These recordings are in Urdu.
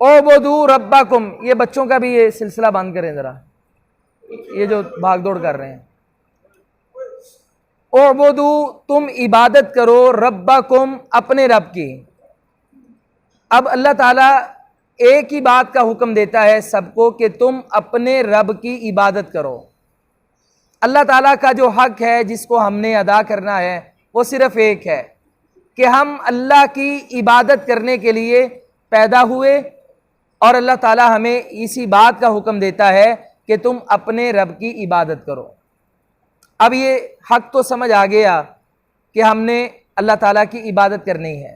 اعبدوا ربکم، یہ بچوں کا بھی یہ سلسلہ بند کریں ذرا، یہ جو بھاگ دوڑ کر رہے ہیں. اعبدوا، تم عبادت کرو، ربکم، اپنے رب کی. اب اللہ تعالیٰ ایک ہی بات کا حکم دیتا ہے سب کو کہ تم اپنے رب کی عبادت کرو. اللہ تعالیٰ کا جو حق ہے جس کو ہم نے ادا کرنا ہے وہ صرف ایک ہے کہ ہم اللہ کی عبادت کرنے کے لیے پیدا ہوئے، اور اللہ تعالیٰ ہمیں اسی بات کا حکم دیتا ہے کہ تم اپنے رب کی عبادت کرو. اب یہ حق تو سمجھ آ گیا کہ ہم نے اللہ تعالیٰ کی عبادت کرنی ہے.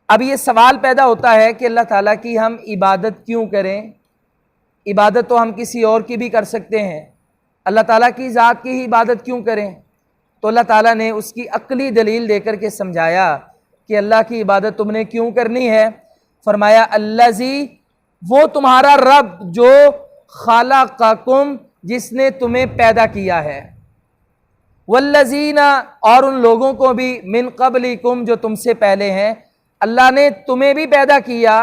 اب یہ سوال پیدا ہوتا ہے کہ اللہ تعالیٰ کی ہم عبادت کیوں کریں؟ عبادت تو ہم کسی اور کی بھی کر سکتے ہیں، اللہ تعالیٰ کی ذات کی ہی عبادت کیوں کریں؟ تو اللہ تعالیٰ نے اس کی عقلی دلیل دے کر کے سمجھایا کہ اللہ کی عبادت تم نے کیوں کرنی ہے. فرمایا الذی، وہ تمہارا رب جو خلقکم، جس نے تمہیں پیدا کیا ہے، والذین، اور ان لوگوں کو بھی، من قبلکم، جو تم سے پہلے ہیں. اللہ نے تمہیں بھی پیدا کیا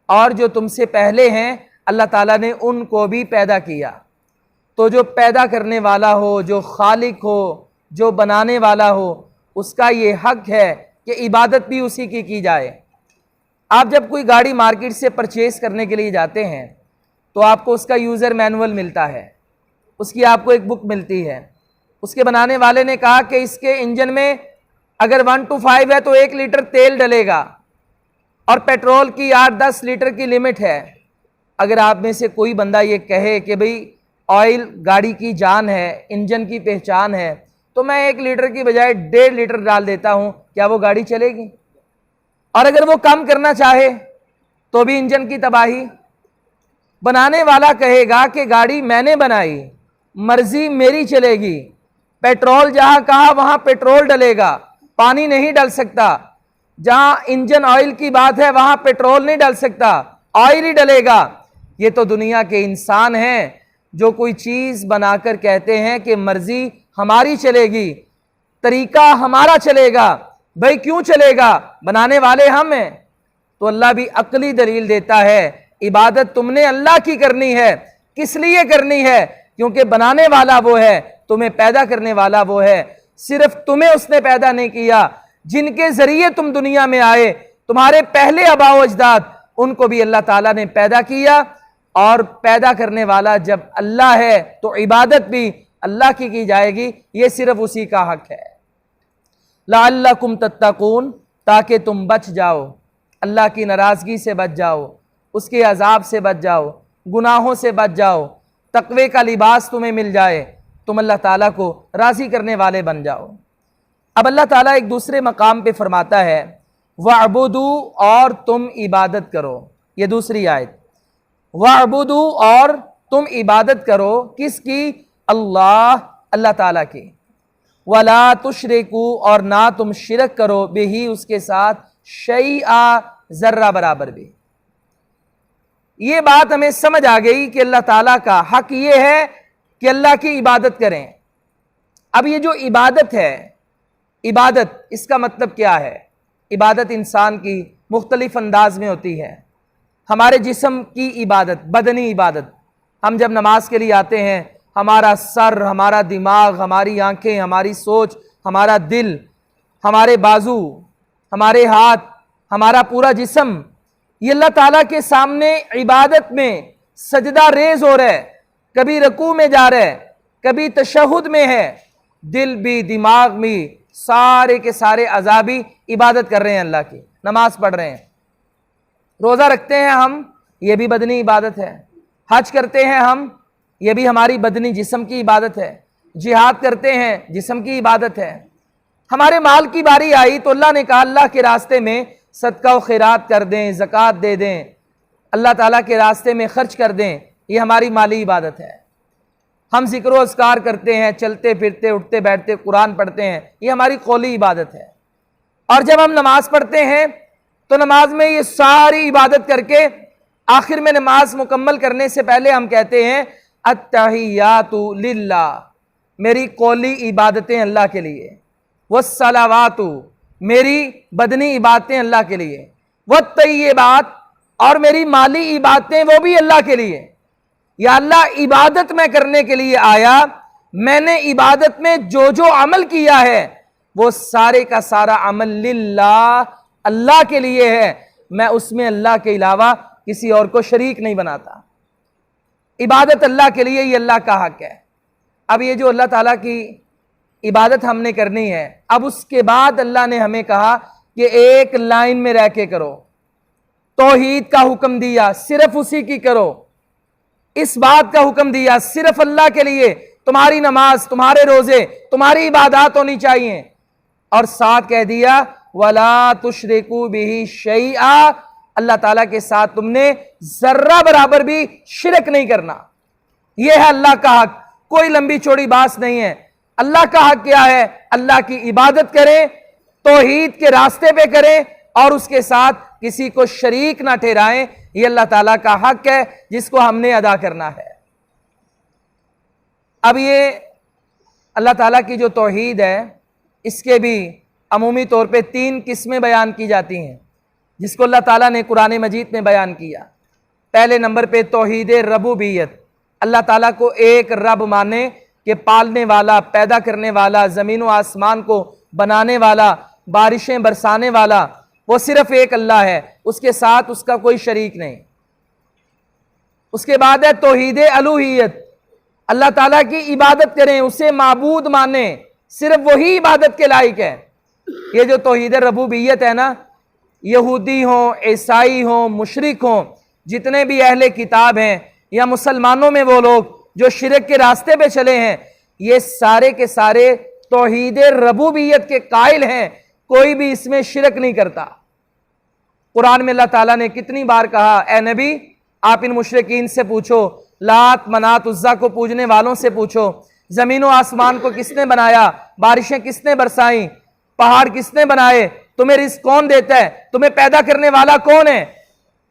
اور جو تم سے پہلے ہیں اللہ تعالیٰ نے ان کو بھی پیدا کیا. تو جو پیدا کرنے والا ہو، جو خالق ہو، جو بنانے والا ہو، اس کا یہ حق ہے کہ عبادت بھی اسی کی جائے. آپ جب کوئی گاڑی مارکیٹ سے پرچیز کرنے کے لیے جاتے ہیں تو آپ کو اس کا یوزر مینول ملتا ہے، اس کی آپ کو ایک بک ملتی ہے. اس کے بنانے والے نے کہا کہ اس کے انجن میں اگر 1 to 5 ہے تو 1 لیٹر تیل ڈلے گا، اور پیٹرول کی 8-10 لیٹر کی لمٹ ہے. اگر آپ میں سے کوئی بندہ یہ کہے کہ بھئی آئل گاڑی کی جان ہے، انجن کی پہچان ہے، تو میں 1 لیٹر کی بجائے 1.5 لیٹر ڈال دیتا ہوں، کیا وہ گاڑی چلے گی؟ اور اگر وہ کم کرنا چاہے تو بھی انجن کی تباہی. بنانے والا کہے گا کہ گاڑی میں نے بنائی، مرضی میری چلے گی، پیٹرول جہاں کہا وہاں پیٹرول ڈلے گا، پانی نہیں ڈل سکتا. جہاں انجن آئل کی بات ہے وہاں پیٹرول نہیں ڈل سکتا، آئل ہی ڈلے گا. یہ تو دنیا کے انسان ہیں جو کوئی چیز بنا کر کہتے ہیں کہ مرضی ہماری چلے گی، طریقہ ہمارا چلے گا. بھئی کیوں چلے گا؟ بنانے والے ہم ہیں. تو اللہ بھی عقلی دلیل دیتا ہے عبادت تم نے اللہ کی کرنی ہے. کس لیے کرنی ہے؟ کیونکہ بنانے والا وہ ہے، تمہیں پیدا کرنے والا وہ ہے. صرف تمہیں اس نے پیدا نہیں کیا، جن کے ذریعے تم دنیا میں آئے، تمہارے پہلے آباء و اجداد، ان کو بھی اللہ تعالیٰ نے پیدا کیا. اور پیدا کرنے والا جب اللہ ہے تو عبادت بھی اللہ کی جائے گی. یہ صرف اسی کا حق ہے. لعلکم تتقون، تاکہ تم بچ جاؤ، اللہ کی ناراضگی سے بچ جاؤ، اس کے عذاب سے بچ جاؤ، گناہوں سے بچ جاؤ، تقوی کا لباس تمہیں مل جائے، تم اللہ تعالیٰ کو راضی کرنے والے بن جاؤ. اب اللہ تعالیٰ ایک دوسرے مقام پہ فرماتا ہے وَاعْبُدُوا، اور تم عبادت کرو. یہ دوسری آیت، وَاعْبُدُوا، اور تم عبادت کرو. کس کی؟ اللہ تعالیٰ کی. وَلَا تُشْرِكُوا، اور نہ تم شرک کرو، بِهِ، اس کے ساتھ، شَيْئًا، ذرہ برابر بھی. یہ بات ہمیں سمجھ آ گئی کہ اللہ تعالیٰ کا حق یہ ہے کہ اللہ کی عبادت کریں. اب یہ جو عبادت ہے، عبادت اس کا مطلب کیا ہے؟ عبادت انسان کی مختلف انداز میں ہوتی ہے. ہمارے جسم کی عبادت، بدنی عبادت. ہم جب نماز کے لیے آتے ہیں، ہمارا سر، ہمارا دماغ، ہماری آنکھیں، ہماری سوچ، ہمارا دل، ہمارے بازو، ہمارے ہاتھ، ہمارا پورا جسم، یہ اللہ تعالیٰ کے سامنے عبادت میں سجدہ ریز ہو رہا ہے. کبھی رکوع میں جا رہا ہے، کبھی تشہد میں ہے. دل بھی، دماغ بھی، سارے کے سارے اعضاء بھی عبادت کر رہے ہیں اللہ کی. نماز پڑھ رہے ہیں، روزہ رکھتے ہیں ہم، یہ بھی بدنی عبادت ہے. حج کرتے ہیں ہم، یہ بھی ہماری بدنی جسم کی عبادت ہے. جہاد کرتے ہیں، جسم کی عبادت ہے. ہمارے مال کی باری آئی تو اللہ نے کہا اللہ کے راستے میں صدقہ و خیرات کر دیں، زکوٰۃ دے دیں، اللہ تعالیٰ کے راستے میں خرچ کر دیں. یہ ہماری مالی عبادت ہے. ہم ذکر و اذکار کرتے ہیں، چلتے پھرتے، اٹھتے بیٹھتے، قرآن پڑھتے ہیں، یہ ہماری قولی عبادت ہے. اور جب ہم نماز پڑھتے ہیں تو نماز میں یہ ساری عبادت کر کے آخر میں نماز مکمل کرنے سے پہلے ہم کہتے ہیں التحیات للہ، میری قولی عبادتیں اللہ کے لیے، والصلوات، میری بدنی عبادتیں اللہ کے لیے، والطیبات، اور میری مالی عبادتیں وہ بھی اللہ کے لیے. یا اللہ عبادت میں کرنے کے لیے آیا, میں نے عبادت میں جو جو عمل کیا ہے وہ سارے کا سارا عمل للہ, اللہ کے لیے ہے, میں اس میں اللہ کے علاوہ کسی اور کو شریک نہیں بناتا. عبادت اللہ کے لیے, یہ اللہ کا حق ہے. اب یہ جو اللہ تعالیٰ کی عبادت ہم نے کرنی ہے, اب اس کے بعد اللہ نے ہمیں کہا کہ ایک لائن میں رہ کے کرو. توحید کا حکم دیا, صرف اسی کی کرو. اس بات کا حکم دیا صرف اللہ کے لیے تمہاری نماز, تمہارے روزے, تمہاری عبادات ہونی چاہیے. اور ساتھ کہہ دیا وَلَا تُشْرِكُوا بِهِ شَيْئًا, اللہ تعالیٰ کے ساتھ تم نے ذرہ برابر بھی شرک نہیں کرنا. یہ ہے اللہ کا حق, کوئی لمبی چوڑی بات نہیں ہے. اللہ کا حق کیا ہے؟ اللہ کی عبادت کریں, توحید کے راستے پہ کریں, اور اس کے ساتھ کسی کو شریک نہ ٹھہرائیں. یہ اللہ تعالیٰ کا حق ہے جس کو ہم نے ادا کرنا ہے. اب یہ اللہ تعالیٰ کی جو توحید ہے, اس کے بھی عمومی طور پہ 3 قسمیں بیان کی جاتی ہیں جس کو اللہ تعالیٰ نے قرآن مجید میں بیان کیا. پہلے نمبر پہ توحید ربوبیت, اللہ تعالیٰ کو ایک رب مانے کہ پالنے والا, پیدا کرنے والا, زمین و آسمان کو بنانے والا, بارشیں برسانے والا, وہ صرف ایک اللہ ہے, اس کے ساتھ اس کا کوئی شریک نہیں. اس کے بعد ہے توحید الوہیت, اللہ تعالیٰ کی عبادت کریں, اسے معبود مانیں, صرف وہی عبادت کے لائق ہے. یہ جو توحید ربوبیت ہے نا, یہودی ہوں, عیسائی ہوں, مشرک ہوں, جتنے بھی اہل کتاب ہیں, یا مسلمانوں میں وہ لوگ جو شرک کے راستے پہ چلے ہیں, یہ سارے کے سارے توحید ربوبیت کے قائل ہیں, کوئی بھی اس میں شرک نہیں کرتا. قرآن میں اللہ تعالیٰ نے کتنی بار کہا اے نبی آپ ان مشرکین سے پوچھو, لات منات عزا کو پوجنے والوں سے پوچھو, زمین و آسمان کو کس نے بنایا, بارشیں کس نے برسائیں, پہاڑ کس نے بنائے, تمہیں رزق کون دیتا ہے, تمہیں پیدا کرنے والا کون ہے؟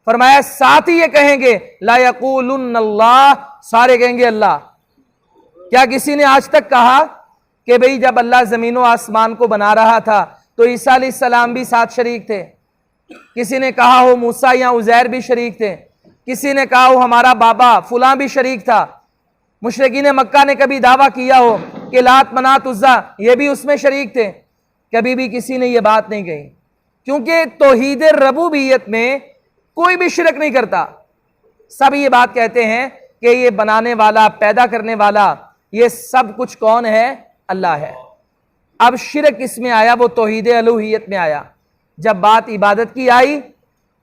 فرمایا ساتھ ہی یہ کہیں گے لا یقولن اللہ, سارے کہیں گے اللہ. کیا کسی نے آج تک کہا کہ بھئی جب اللہ زمین و آسمان کو بنا رہا تھا تو عیسیٰ علیہ السلام بھی ساتھ شریک تھے؟ کسی نے کہا ہو موسیٰ یا عزیر بھی شریک تھے؟ کسی نے کہا ہو ہمارا بابا فلاں بھی شریک تھا؟ مشرکین مکہ نے کبھی دعویٰ کیا ہو کہ لات منات عزا یہ بھی اس میں شریک تھے؟ کبھی بھی کسی نے یہ بات نہیں کہی, کیونکہ توحید ربوبیت میں کوئی بھی شرک نہیں کرتا. سب یہ بات کہتے ہیں کہ یہ بنانے والا, پیدا کرنے والا, یہ سب کچھ کون ہے؟ اللہ ہے. اب شرک اس میں آیا, وہ توحید الوہیت میں آیا. جب بات عبادت کی آئی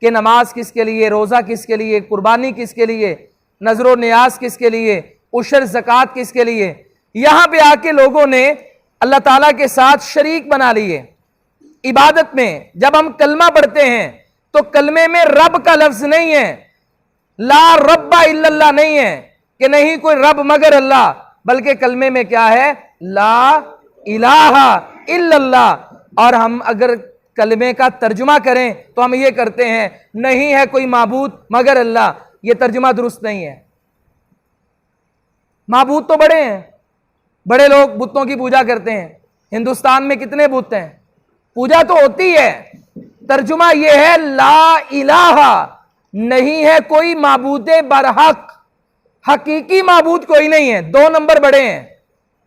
کہ نماز کس کے لیے, روزہ کس کے لیے, قربانی کس کے لیے, نذر و نیاز کس کے لیے, عشر زکوٰۃ کس کے لیے, یہاں پہ آ کے لوگوں نے اللہ تعالیٰ کے ساتھ شریک بنا لیے عبادت میں. جب ہم کلمہ پڑھتے ہیں تو کلمے میں رب کا لفظ نہیں ہے, لا رب الا اللہ نہیں ہے کہ نہیں کوئی رب مگر اللہ, بلکہ کلمے میں کیا ہے؟ لا الہ الا اللہ. اور ہم اگر کلمے کا ترجمہ کریں تو ہم یہ کرتے ہیں نہیں ہے کوئی معبود مگر اللہ. یہ ترجمہ درست نہیں ہے. معبود تو بڑے ہیں, بڑے لوگ بتوں کی پوجا کرتے ہیں. ہندوستان میں کتنے بت ہیں, پوجا تو ہوتی ہے. ترجمہ یہ ہے لا الہ, نہیں ہے کوئی معبود برحق, حقیقی معبود کوئی نہیں ہے. 2 نمبر بڑے ہیں,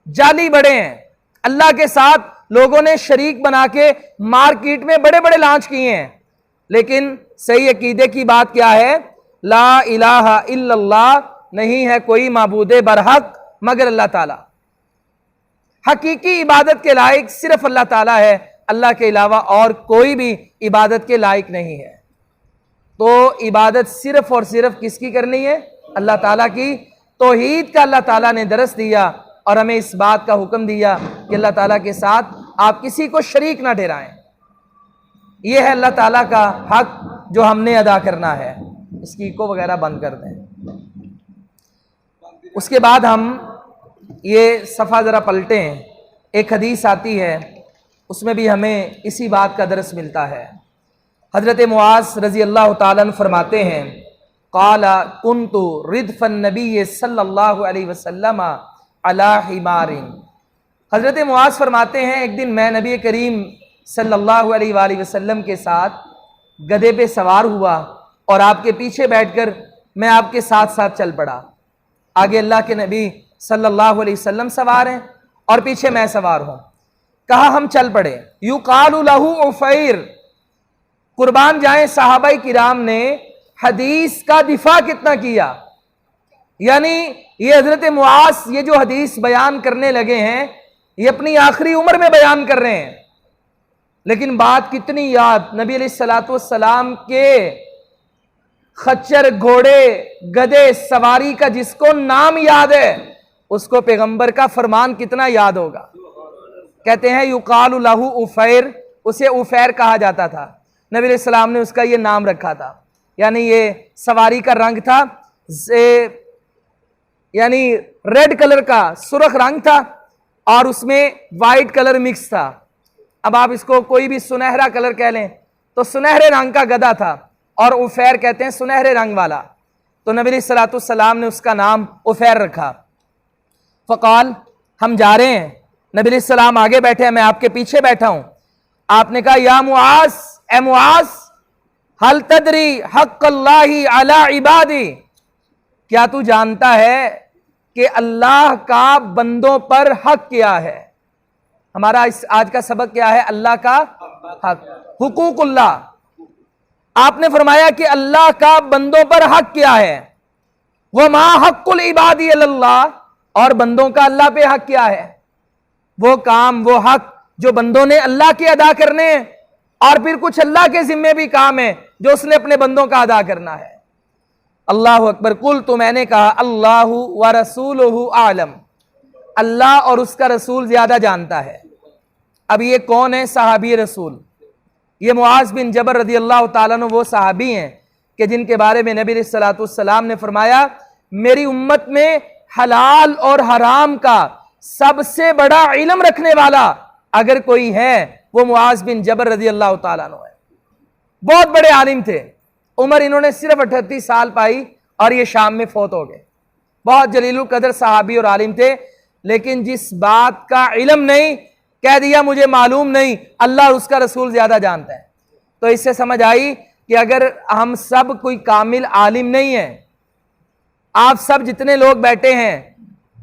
جعلی بڑے ہیں. اللہ کے ساتھ لوگوں نے شریک بنا کے مارکیٹ میں بڑے بڑے لانچ کیے ہیں, لیکن صحیح عقیدے کی بات کیا ہے؟ لا الہ الا اللہ, نہیں ہے کوئی معبود برحق مگر اللہ تعالی. حقیقی عبادت کے لائق صرف اللہ تعالیٰ ہے, اللہ کے علاوہ اور کوئی بھی عبادت کے لائق نہیں ہے. تو عبادت صرف اور صرف کس کی کرنی ہے؟ اللہ تعالیٰ کی. توحید کا اللہ تعالیٰ نے درس دیا اور ہمیں اس بات کا حکم دیا کہ اللہ تعالیٰ کے ساتھ آپ کسی کو شریک نہ ٹھہرائیں. یہ ہے اللہ تعالیٰ کا حق جو ہم نے ادا کرنا ہے. اس کی ایکو وغیرہ بند کر دیں. اس کے بعد ہم یہ صفحہ ذرا پلٹیں. ایک حدیث آتی ہے, اس میں بھی ہمیں اسی بات کا درس ملتا ہے. حضرت معاذ رضی اللہ تعالیٰ عنہ فرماتے ہیں قال کنت ردف النبی صلی اللہ علیہ وسلم علی حمار. حضرت معاذ فرماتے ہیں ایک دن میں نبی کریم صلی اللہ علیہ وآلہ وسلم کے ساتھ گدھے پہ سوار ہوا اور آپ کے پیچھے بیٹھ کر میں آپ کے ساتھ ساتھ چل پڑا۔ آگے اللہ کے نبی صلی اللہ علیہ وسلم سوار ہیں اور پیچھے میں سوار ہوں۔ کہا ہم چل پڑے۔ یقال لہ عفیر، قربان جائیں صحابہ کرام نے حدیث کا دفاع کتنا کیا، یعنی یہ حضرت معاذ یہ جو حدیث بیان کرنے لگے ہیں یہ اپنی آخری عمر میں بیان کر رہے ہیں، لیکن بات کتنی یاد نبی علیہ الصلوۃ والسلام کے خچر، گھوڑے، گدے سواری کا جس کو نام یاد ہے اس کو پیغمبر کا فرمان کتنا یاد ہوگا۔ کہتے ہیں یقال لہ عفیر، اسے عفیر کہا جاتا تھا، نبی علیہ السلام نے اس کا یہ نام رکھا تھا، یعنی یہ سواری کا رنگ تھا، یعنی ریڈ کلر کا سرخ رنگ تھا اور اس میں وائٹ کلر مکس تھا۔ اب آپ اس کو کوئی بھی سنہرا کلر کہہ لیں تو سنہرے رنگ کا گدھا تھا، اور عفیر کہتے ہیں سنہرے رنگ والا، تو نبی علیہ الصلوۃ والسلام نے اس کا نام عفیر رکھا۔ فقال، ہم جا رہے ہیں، نبی علیہ السلام آگے بیٹھے ہیں، میں آپ کے پیچھے بیٹھا ہوں۔ آپ نے کہا یا معاذ، اے معاذ، ہل تدری حق اللہ علی عبادی، کیا تو جانتا ہے کہ اللہ کا بندوں پر حق کیا ہے؟ ہمارا آج کا سبق کیا ہے؟ اللہ کا حق، حقوق اللہ۔ آپ نے فرمایا کہ اللہ کا بندوں پر حق کیا ہے، وما حق العباد علی اللہ، اور بندوں کا اللہ پہ حق کیا ہے؟ وہ کام، وہ حق جو بندوں نے اللہ کے ادا کرنے ہیں، اور پھر کچھ اللہ کے ذمے بھی کام ہے جو اس نے اپنے بندوں کا ادا کرنا ہے۔ اللہ اکبر، قلت، میں نے کہا اللہ ورسولہ اعلم، اللہ اور اس کا رسول زیادہ جانتا ہے۔ اب یہ کون ہے؟ صحابی رسول، یہ معاذ بن جبل رضی اللہ تعالیٰ عنہ وہ صحابی ہیں کہ جن کے بارے میں نبی علیہ الصلوۃ والسلام نے فرمایا میری امت میں حلال اور حرام کا سب سے بڑا علم رکھنے والا اگر کوئی ہے وہ معاذ بن جبل رضی اللہ تعالیٰ عنہ ہے۔ بہت بڑے عالم تھے، عمر انہوں نے صرف 38 سال پائی اور یہ شام میں فوت ہو گئے۔ بہت جلیل القدر صحابی اور عالم تھے، لیکن جس بات کا علم نہیں، کہہ دیا مجھے معلوم نہیں، اللہ اور اس کا رسول زیادہ جانتا ہے۔ تو اس سے سمجھ آئی کہ اگر ہم سب کوئی کامل عالم نہیں ہیں، آپ سب جتنے لوگ بیٹھے ہیں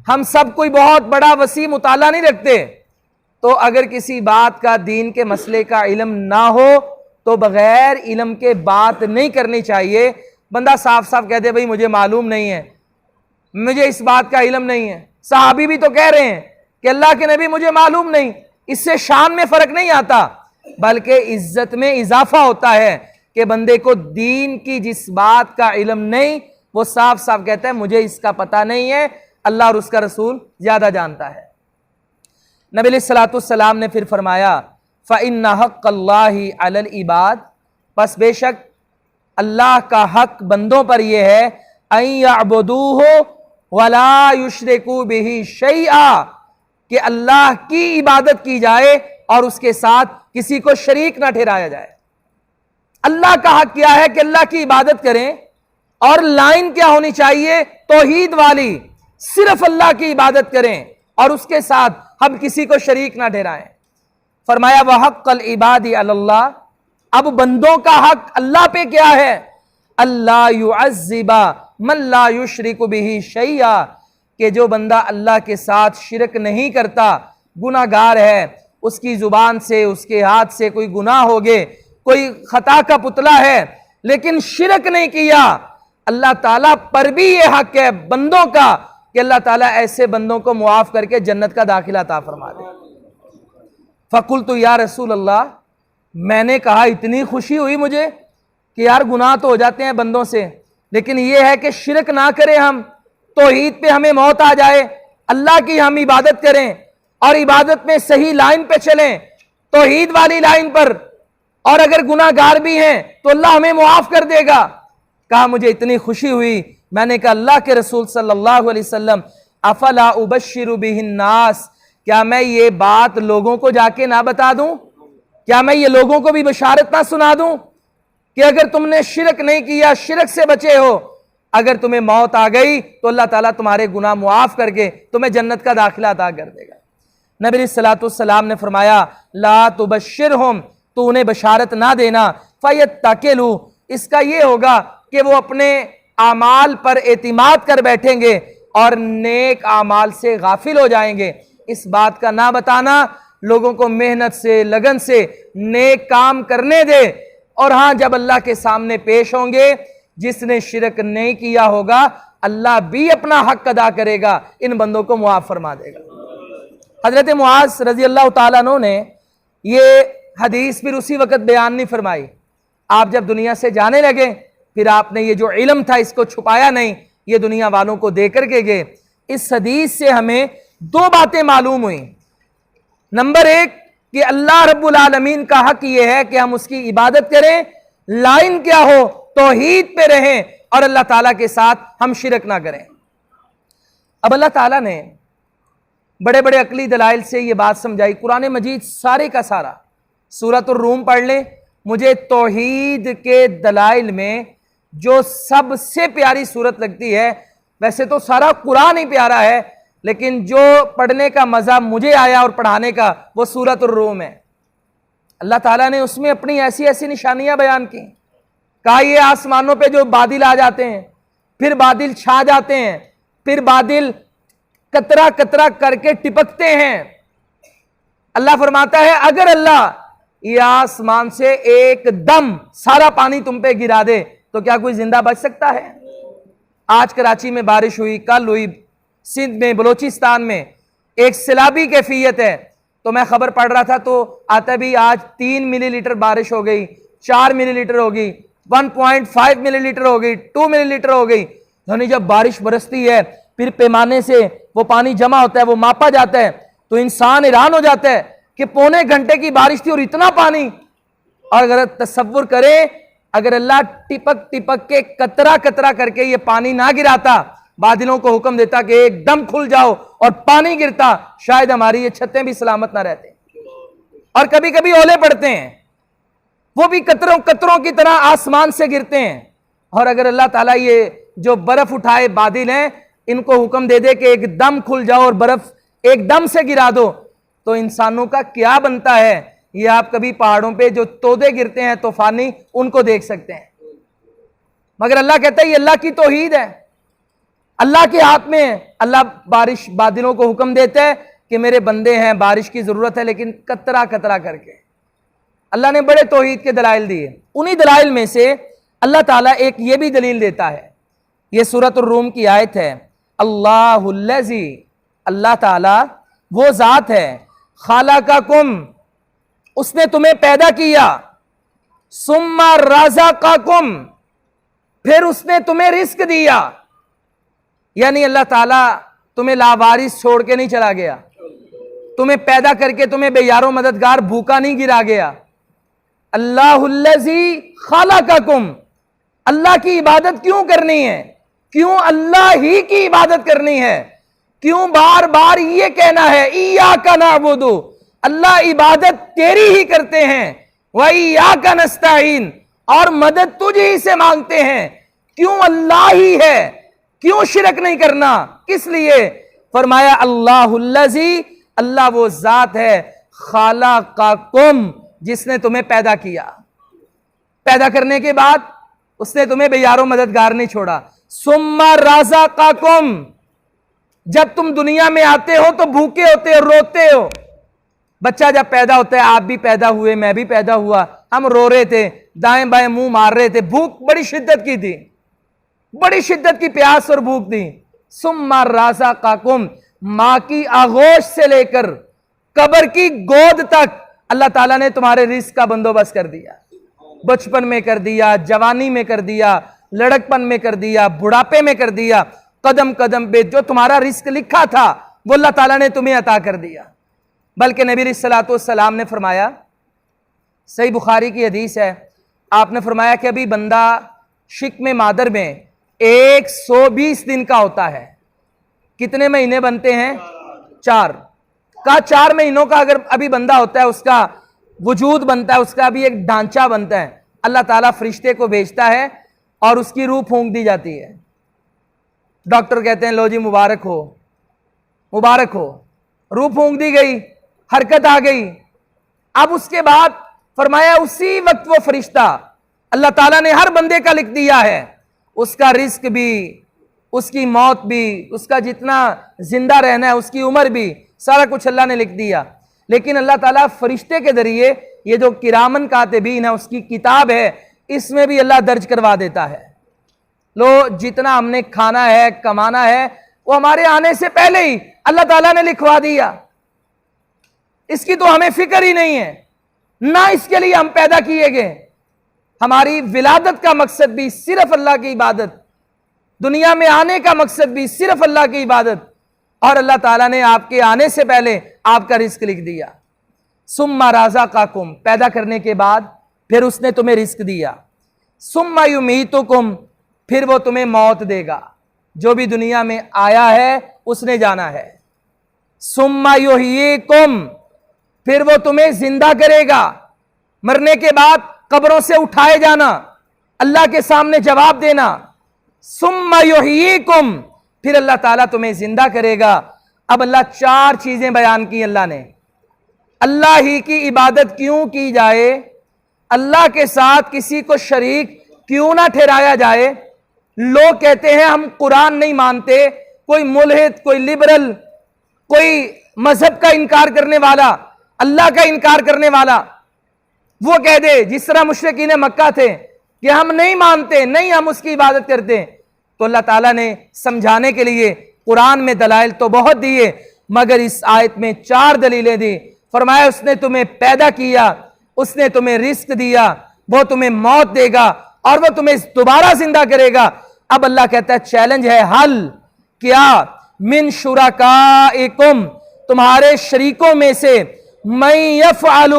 ہم سب کوئی بہت بڑا وسیع مطالعہ نہیں رکھتے، تو اگر کسی بات کا دین کے مسئلے کا علم نہ ہو تو بغیر علم کے بات نہیں کرنی چاہیے۔ بندہ صاف صاف کہہ دے بھئی مجھے معلوم نہیں ہے، مجھے اس بات کا علم نہیں ہے۔ صحابی بھی تو کہہ رہے ہیں کہ اللہ کے نبی مجھے معلوم نہیں، اس سے شان میں فرق نہیں آتا بلکہ عزت میں اضافہ ہوتا ہے کہ بندے کو دین کی جس بات کا علم نہیں وہ صاف صاف کہتا ہے مجھے اس کا پتہ نہیں ہے، اللہ اور اس کا رسول زیادہ جانتا ہے۔ نبی علیہ الصلوۃ والسلام نے پھر فرمایا فَإِنَّ حَقَّ اللَّهِ عَلَى الْعِبَادِ، پس بے شک اللہ کا حق بندوں پر یہ ہے أَن يَعْبُدُوهُ وَلَا يُشْرِكُوا بِهِ شَيْئًا، کہ اللہ کی عبادت کی جائے اور اس کے ساتھ کسی کو شریک نہ ٹھہرایا جائے۔ اللہ کا حق کیا ہے کہ اللہ کی عبادت کریں، اور لائن کیا ہونی چاہیے؟ توحید والی، صرف اللہ کی عبادت کریں اور اس کے ساتھ ہم کسی کو شریک نہ ٹھہرائیں۔ فرمایا وَحَقَّ الْعِبَادِ عَلَى اللَّهِ، اب بندوں کا حق اللہ پہ کیا ہے؟ اللہ يُعَذِّبَ مَن لَا يُشْرِكُ بِهِ شَيْئًا، کہ جو بندہ اللہ کے ساتھ شرک نہیں کرتا، گناہ گار ہے، اس کی زبان سے اس کے ہاتھ سے کوئی گناہ ہو گئے، کوئی خطا کا پتلا ہے لیکن شرک نہیں کیا، اللہ تعالیٰ پر بھی یہ حق ہے بندوں کا کہ اللہ تعالیٰ ایسے بندوں کو معاف کر کے جنت کا داخلہ عطا فرما دے۔ فَقُلْتُ یا رسول اللہ، میں نے کہا اتنی خوشی ہوئی مجھے کہ یار گناہ تو ہو جاتے ہیں بندوں سے، لیکن یہ ہے کہ شرک نہ کریں، ہم توحید پہ ہمیں موت آ جائے، اللہ کی ہم عبادت کریں اور عبادت میں صحیح لائن پہ چلیں، توحید والی لائن پر، اور اگر گناہ گار بھی ہیں تو اللہ ہمیں معاف کر دے گا۔ کہا مجھے اتنی خوشی ہوئی، میں نے کہا اللہ کے رسول صلی اللہ علیہ وسلم افلا ابشر بہ الناس، کیا میں یہ بات لوگوں کو جا کے نہ بتا دوں؟ کیا میں یہ لوگوں کو بھی بشارت نہ سنا دوں کہ اگر تم نے شرک نہیں کیا، شرک سے بچے ہو، اگر تمہیں موت آ گئی تو اللہ تعالیٰ تمہارے گناہ معاف کر کے تمہیں جنت کا داخلہ عطا کر دے گا۔ نبی علیہ الصلوۃ والسلام نے فرمایا لا تبشرہم، تو انہیں بشارت نہ دینا، فیتکلوا، اس کا یہ ہوگا کہ وہ اپنے اعمال پر اعتماد کر بیٹھیں گے اور نیک اعمال سے غافل ہو جائیں گے۔ اس بات کا نہ بتانا لوگوں کو محنت سے، لگن سے نیک کام کرنے دے، اور ہاں جب اللہ کے سامنے پیش ہوں گے جس نے شرک نہیں کیا ہوگا اللہ بھی اپنا حق ادا کرے گا، ان بندوں کو معاف فرما دے گا۔ حضرت معاذ رضی اللہ تعالیٰ عنہ نے یہ حدیث پھر اسی وقت بیان نہیں فرمائی، آپ جب دنیا سے جانے لگے پھر آپ نے یہ جو علم تھا اس کو چھپایا نہیں، یہ دنیا والوں کو دے کر کے گئے۔ اس حدیث سے ہمیں دو باتیں معلوم ہوئیں۔ نمبر ایک کہ اللہ رب العالمین کا حق یہ ہے کہ ہم اس کی عبادت کریں، لائن کیا ہو توحید پہ رہیں، اور اللہ تعالیٰ کے ساتھ ہم شرک نہ کریں۔ اب اللہ تعالیٰ نے بڑے بڑے عقلی دلائل سے یہ بات سمجھائی۔ قرآن مجید سارے کا سارا، سورۃ الروم پڑھ لیں، مجھے توحید کے دلائل میں جو سب سے پیاری صورت لگتی ہے، ویسے تو سارا قرآن ہی پیارا ہے لیکن جو پڑھنے کا مزہ مجھے آیا اور پڑھانے کا وہ سورۃ الروم ہے۔ اللہ تعالیٰ نے اس میں اپنی ایسی ایسی نشانیاں بیان کی، کہا یہ آسمانوں پہ جو بادل آ جاتے ہیں، پھر بادل چھا جاتے ہیں، پھر بادل قطرہ قطرہ کر کے ٹپکتے ہیں۔ اللہ فرماتا ہے اگر اللہ یہ آسمان سے ایک دم سارا پانی تم پہ گرا دے تو کیا کوئی زندہ بچ سکتا ہے؟ آج کراچی میں بارش ہوئی، کل ہوئی، سندھ میں، بلوچستان میں ایک سیلابی کیفیت ہے، تو میں خبر پڑھ رہا تھا تو آتا بھی آج 3 ملی لیٹر بارش ہو گئی، 4 ملی لیٹر ہو گئی، 1.5 ملی لیٹر ہو گئی، 2 ملی لیٹر ہو گئی۔ یعنی جب بارش برستی ہے پھر پیمانے سے وہ پانی جمع ہوتا ہے، وہ ماپا جاتا ہے، تو انسان حیران ہو جاتا ہے کہ پونے گھنٹے کی بارش تھی اور اتنا پانی۔ اور اگر تصور کریں اگر اللہ ٹپک ٹپک کے قطرہ قطرہ کر کے یہ پانی نہ گراتا، بادلوں کو حکم دیتا کہ ایک دم کھل جاؤ اور پانی گرتا، شاید ہماری یہ چھتیں بھی سلامت نہ رہتے۔ اور کبھی کبھی اولے پڑتے ہیں، وہ بھی قطروں قطروں کی طرح آسمان سے گرتے ہیں۔ اور اگر اللہ تعالیٰ یہ جو برف اٹھائے بادل ہیں ان کو حکم دے دے کہ ایک دم کھل جاؤ اور برف ایک دم سے گرا دو، تو انسانوں کا کیا بنتا ہے؟ یہ آپ کبھی پہاڑوں پہ جو تودے گرتے ہیں طوفانی ان کو دیکھ سکتے ہیں، مگر اللہ کہتا ہے یہ اللہ کی توحید ہے، اللہ کے ہاتھ میں ہے۔ اللہ بارش بادلوں کو حکم دیتا ہے کہ میرے بندے ہیں، بارش کی ضرورت ہے، لیکن قطرہ قطرہ کر کے۔ اللہ نے بڑے توحید کے دلائل دیے، انہی دلائل میں سے اللہ تعالیٰ ایک یہ بھی دلیل دیتا ہے، یہ سورۃ الروم کی آیت ہے، اللہ الذی، اللہ تعالیٰ وہ ذات ہے، خالقکم، اس نے تمہیں پیدا کیا، ثم رزقکم، پھر اس نے تمہیں رزق دیا۔ یعنی اللہ تعالیٰ تمہیں لاوارث چھوڑ کے نہیں چلا گیا، تمہیں پیدا کر کے تمہیں بے یار و مددگار بھوکا نہیں گرا گیا۔ اللہ الذی خلقکم، اللہ کی عبادت کیوں کرنی ہے؟ کیوں اللہ ہی کی عبادت کرنی ہے؟ کیوں بار بار یہ کہنا ہے ایاک نعبد، اللہ عبادت تیری ہی کرتے ہیں، وایاک نستعین، اور مدد تجھ ہی سے مانگتے ہیں۔ کیوں اللہ ہی ہے، کیوں شرک نہیں کرنا؟ کس لیے؟ فرمایا اللہ الذی، اللہ وہ ذات ہے، خالقکم، جس نے تمہیں پیدا کیا، پیدا کرنے کے بعد اس نے تمہیں بے یار و مددگار نہیں چھوڑا۔ ثم رزقکم، جب تم دنیا میں آتے ہو تو بھوکے ہوتے ہو، روتے ہو۔ بچہ جب پیدا ہوتا ہے، آپ بھی پیدا ہوئے، میں بھی پیدا ہوا، ہم رو رہے تھے، دائیں بائیں منہ مار رہے تھے، بھوک بڑی شدت کی تھی، بڑی شدت کی پیاس اور بھوک تھی۔ ثم رزقکم، ماں کی آغوش سے لے کر قبر کی گود تک اللہ تعالیٰ نے تمہارے رزق کا بندوبست کر دیا، بچپن میں کر دیا، جوانی میں کر دیا، لڑکپن میں کر دیا، بڑھاپے میں کر دیا، قدم قدم پہ جو تمہارا رزق لکھا تھا وہ اللہ تعالیٰ نے تمہیں عطا کر دیا۔ بلکہ نبی علیہ الصلوۃ والسلام نے فرمایا، صحیح بخاری کی حدیث ہے، آپ نے فرمایا کہ ابھی بندہ شکم مادر میں 120 دن کا ہوتا ہے۔ کتنے مہینے بنتے ہیں؟ 4 کا 4 مہینوں کا اگر ابھی بندہ ہوتا ہے، اس کا وجود بنتا ہے، اس کا بھی ایک ڈھانچہ بنتا ہے۔ اللہ تعالیٰ فرشتے کو بھیجتا ہے اور اس کی روح پھونک دی جاتی ہے۔ ڈاکٹر کہتے ہیں لو جی مبارک ہو، مبارک ہو، روح پھونک دی گئی، حرکت آ گئی۔ اب اس کے بعد فرمایا اسی وقت وہ فرشتہ اللہ تعالیٰ نے ہر بندے کا لکھ دیا ہے، اس کا رزق بھی، اس کی موت بھی، اس کا جتنا زندہ رہنا ہے، اس کی عمر بھی، سارا کچھ اللہ نے لکھ دیا۔ لیکن اللہ تعالیٰ فرشتے کے ذریعے یہ جو کرامن کاتبین ہے، اس کی کتاب ہے، اس میں بھی اللہ درج کروا دیتا ہے۔ لو جتنا ہم نے کھانا ہے، کمانا ہے، وہ ہمارے آنے سے پہلے ہی اللہ تعالیٰ نے لکھوا دیا، اس کی تو ہمیں فکر ہی نہیں ہے، نہ اس کے لیے ہم پیدا کیے گئے۔ ہماری ولادت کا مقصد بھی صرف اللہ کی عبادت، دنیا میں آنے کا مقصد بھی صرف اللہ کی عبادت، اور اللہ تعالیٰ نے آپ کے آنے سے پہلے آپ کا رزق لکھ دیا۔ ثم رزقکم، پیدا کرنے کے بعد پھر اس نے تمہیں رزق دیا۔ ثم یمیتکم، پھر وہ تمہیں موت دے گا، جو بھی دنیا میں آیا ہے اس نے جانا ہے۔ ثم یحییکم، پھر وہ تمہیں زندہ کرے گا، مرنے کے بعد قبروں سے اٹھائے جانا، اللہ کے سامنے جواب دینا۔ ثم یحییکم، پھر اللہ تعالیٰ تمہیں زندہ کرے گا۔ اب اللہ 4 چیزیں بیان کی اللہ نے۔ اللہ ہی کی عبادت کیوں کی جائے، اللہ کے ساتھ کسی کو شریک کیوں نہ ٹھہرایا جائے۔ لوگ کہتے ہیں ہم قرآن نہیں مانتے، کوئی ملحد، کوئی لبرل، کوئی مذہب کا انکار کرنے والا، اللہ کا انکار کرنے والا، وہ کہہ دے جس طرح مشرکین مکہ تھے کہ ہم نہیں مانتے، نہیں ہم اس کی عبادت کرتے، تو اللہ تعالیٰ نے سمجھانے کے لیے قرآن میں دلائل تو بہت دیے، مگر اس آیت میں 4 دلیلیں دی۔ فرمایا اس نے تمہیں پیدا کیا، اس نے تمہیں رزق دیا، وہ تمہیں موت دے گا، اور وہ تمہیں دوبارہ زندہ کرے گا۔ اب اللہ کہتا ہے چیلنج ہے، حل کیا من شرکائکم، تمہارے شریکوں میں سے من یفعل،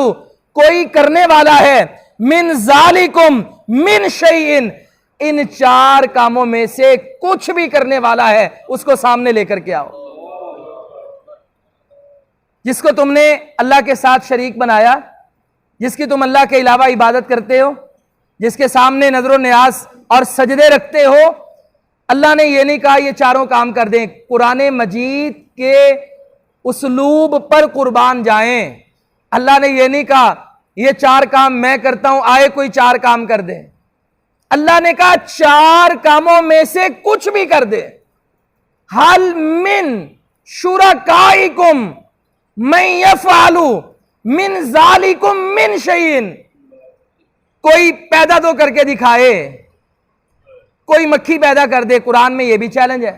کوئی کرنے والا ہے، من ذالکم من شیئن، ان 4 کاموں میں سے کچھ بھی کرنے والا ہے، اس کو سامنے لے کر کے آؤ۔ جس کو تم نے اللہ کے ساتھ شریک بنایا، جس کی تم اللہ کے علاوہ عبادت کرتے ہو، جس کے سامنے نظر و نیاز اور سجدے رکھتے ہو، اللہ نے یہ نہیں کہا یہ 4 کام کر دیں۔ قرآن مجید کے اسلوب پر قربان جائیں۔ اللہ نے یہ نہیں کہا یہ 4 کام میں کرتا ہوں، آئے کوئی 4 کام کر دے۔ اللہ نے کہا 4 کاموں میں سے کچھ بھی کر دے۔ حل من شرکائکم من یفعل من ذالکم من شیئن، کوئی پیدا تو کر کے دکھائے، کوئی مکھی پیدا کر دے۔ قرآن میں یہ بھی چیلنج ہے۔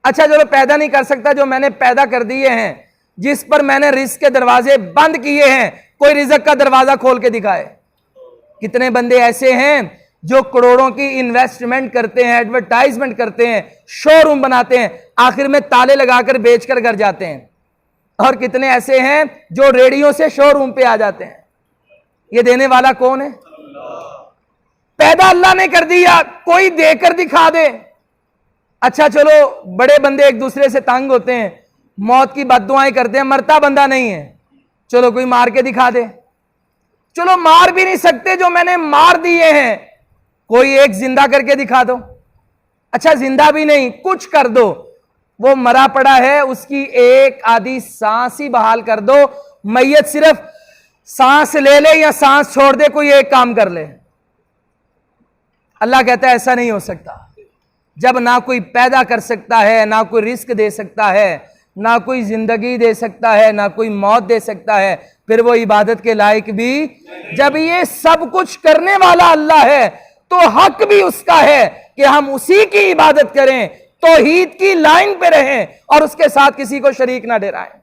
اچھا چلو پیدا نہیں کر سکتا، جو میں نے پیدا کر دیے ہیں، جس پر میں نے رزق کے دروازے بند کیے ہیں، کوئی رزق کا دروازہ کھول کے دکھائے۔ کتنے بندے ایسے ہیں جو کروڑوں کی انویسٹمنٹ کرتے ہیں، ایڈورٹائزمنٹ کرتے ہیں، شو روم بناتے ہیں، آخر میں تالے لگا کر بیچ کر گھر جاتے ہیں۔ اور کتنے ایسے ہیں جو ریڈیو سے شو روم پہ آ جاتے ہیں۔ یہ دینے والا کون ہے؟ پیدا اللہ نے کر دیا، کوئی دے کر دکھا دے۔ اچھا چلو بڑے بندے ایک دوسرے سے تنگ ہوتے ہیں، موت کی بد دعائیں کرتے ہیں، مرتا بندہ نہیں ہے، چلو کوئی مار کے دکھا دے۔ چلو مار بھی نہیں سکتے، جو میں نے مار دیے ہیں کوئی ایک زندہ کر کے دکھا دو۔ اچھا زندہ بھی نہیں، کچھ کر دو، وہ مرا پڑا ہے، اس کی ایک آدھی سانس ہی بحال کر دو، میت صرف سانس لے لے یا سانس چھوڑ دے، کوئی ایک کام کر لے۔ اللہ کہتا ہے ایسا نہیں ہو سکتا۔ جب نہ کوئی پیدا کر سکتا ہے، نہ کوئی رزق دے سکتا ہے، نہ کوئی زندگی دے سکتا ہے، نہ کوئی موت دے سکتا ہے، پھر وہ عبادت کے لائق بھی۔ جب یہ سب کچھ کرنے والا اللہ ہے تو حق بھی اس کا ہے کہ ہم اسی کی عبادت کریں، توحید کی لائن پہ رہیں اور اس کے ساتھ کسی کو شریک نہ ٹھہرائیں۔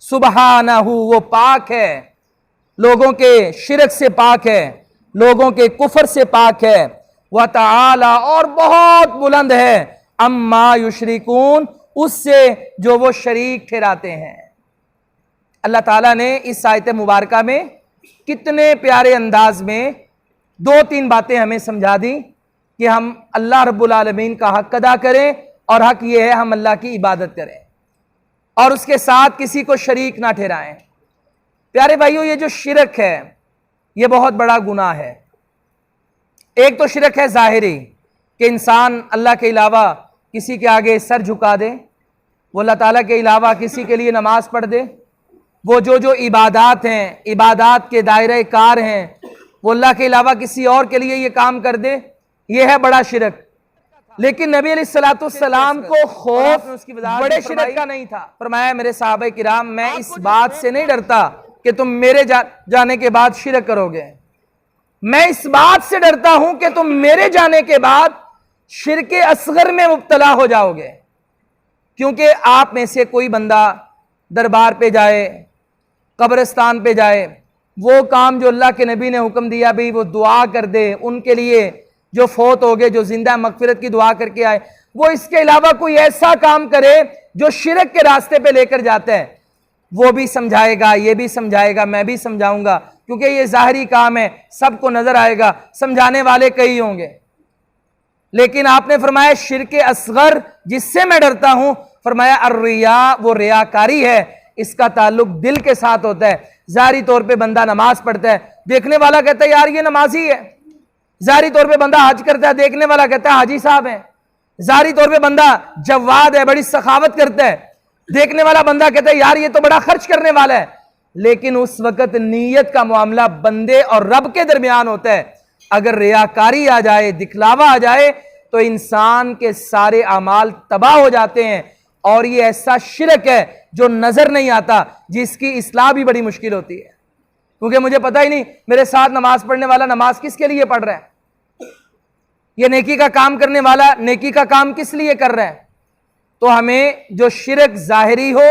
سبحانہ، وہ پاک ہے، لوگوں کے شرک سے پاک ہے، لوگوں کے کفر سے پاک ہے، وتعالی، اور بہت بلند ہے، اما یشرکون، اس سے جو وہ شریک ٹھہراتے ہیں۔ اللہ تعالیٰ نے اس آیت مبارکہ میں کتنے پیارے انداز میں 2-3 باتیں ہمیں سمجھا دی کہ ہم اللہ رب العالمین کا حق ادا کریں، اور حق یہ ہے ہم اللہ کی عبادت کریں اور اس کے ساتھ کسی کو شریک نہ ٹھہرائیں۔ پیارے بھائیو، یہ جو شرک ہے یہ بہت بڑا گناہ ہے۔ ایک تو شرک ہے ظاہری کہ انسان اللہ کے علاوہ کسی کے آگے سر جھکا دے، وہ اللہ تعالیٰ کے علاوہ کسی کے لیے نماز پڑھ دے، وہ جو عبادات ہیں، عبادات کے دائرہ کار ہیں، وہ اللہ کے علاوہ کسی اور کے لیے یہ کام کر دے، یہ ہے بڑا شرک۔ لیکن نبی علیہ الصلوۃ والسلام کو خوف بڑے شرک کا نہیں تھا۔ فرمایا میرے صحابہ کرام میں اس بات سے نہیں ڈرتا کہ تم میرے جانے کے بعد شرک کرو گے، میں اس بات سے ڈرتا ہوں کہ تم میرے جانے کے بعد شرک اصغر میں مبتلا ہو جاؤ گے۔ کیونکہ آپ میں سے کوئی بندہ دربار پہ جائے، قبرستان پہ جائے، وہ کام جو اللہ کے نبی نے حکم دیا بھی وہ دعا کر دے ان کے لیے جو فوت ہو گئے، جو زندہ مغفرت کی دعا کر کے آئے، وہ اس کے علاوہ کوئی ایسا کام کرے جو شرک کے راستے پہ لے کر جاتا ہے، وہ بھی سمجھائے گا، یہ بھی سمجھائے گا، میں بھی سمجھاؤں گا، کیونکہ یہ ظاہری کام ہے، سب کو نظر آئے گا، سمجھانے والے کئی ہوں گے۔ لیکن آپ نے فرمایا شرک اصغر جس سے میں ڈرتا ہوں، فرمایا الریا، وہ ریاکاری ہے، اس کا تعلق دل کے ساتھ ہوتا ہے۔ ظاہری طور پہ بندہ نماز پڑھتا ہے، دیکھنے والا کہتا ہے یار یہ نمازی ہے۔ ظاہری طور پہ بندہ حج کرتا ہے، دیکھنے والا کہتا ہے حاجی صاحب ہیں۔ ظاہری طور پہ بندہ جواد ہے، بڑی سخاوت کرتا ہے، دیکھنے والا بندہ کہتا ہے یار یہ تو بڑا خرچ کرنے والا ہے۔ لیکن اس وقت نیت کا معاملہ بندے اور رب کے درمیان ہوتا ہے۔ اگر ریاکاری آ جائے، دکھلاوا آ جائے تو انسان کے سارے اعمال تباہ ہو جاتے ہیں، اور یہ ایسا شرک ہے جو نظر نہیں آتا، جس کی اصلاح بھی بڑی مشکل ہوتی ہے۔ کیونکہ مجھے پتہ ہی نہیں میرے ساتھ نماز پڑھنے والا نماز کس کے لیے پڑھ رہا ہے، یہ نیکی کا کام کرنے والا نیکی کا کام کس لیے کر رہا ہے۔ تو ہمیں جو شرک ظاہری ہو